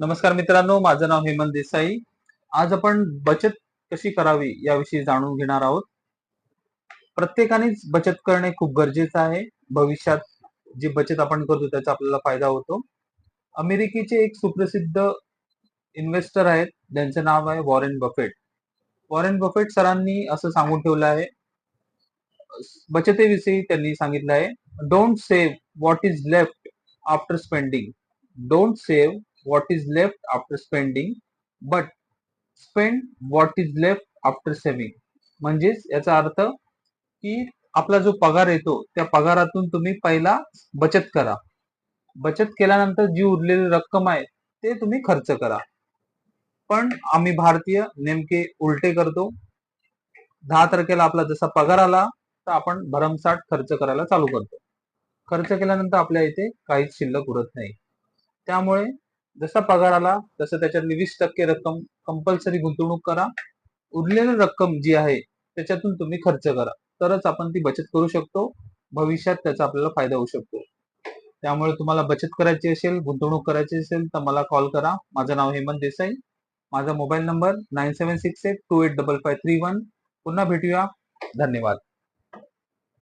नमस्कार मित्रांनो, माझं नाव हेमंत देसाई. आज आपण बचत कशी करावी याविषयी जाणून घेणार आहोत. प्रत्येकानेच बचत करणे खूप गरजेचं आहे. भविष्यात जी बचत आपण करतो त्याचा आपल्याला फायदा होतो. अमेरिकेचे एक सुप्रसिद्ध इन्व्हेस्टर आहेत, ज्यांचं नाव आहे वॉरेन बफेट. वॉरेन बफेट सरांनी असं सांगून ठेवलं आहे, बचतीविषयी त्यांनी सांगितलं आहे, don't save what is left after spending. Don't save what is left after spending, but spend what is left after saving. म्हणजेच याचा अर्थ की आपला जो पगार येतो त्या पगारातून तुम्ही पहिला बचत करा. बचत केल्यानंतर जी उरलेली रक्कम आहे ते तुम्ही खर्च करा. पण आम्ही भारतीय नेमके उलटे करतो. 10 तारखेला आपला जसा पगार आला तर आपण भरमसाठ खर्च करायला चालू करतो. खर्च केल्यानंतर आपल्या इथे काहीच शिल्लक उरत नाही. त्यामुळे जसा पगार आला तसं त्याच्यातली 20% रक्कम कंपल्सरी गुंतवणूक करा. उरलेली रक्कम जी आहे त्याच्यातून तुम्ही खर्च करा. तरच आपण ती बचत करू शकतो. भविष्यात त्याचा आपल्याला फायदा होऊ शकतो. त्यामुळे तुम्हाला बचत करायची असेल, गुंतवणूक करायची असेल तर मला कॉल करा. माझं नाव हेमंत देसाई. माझा मोबाईल नंबर 9768285531. पुन्हा भेटूया. धन्यवाद.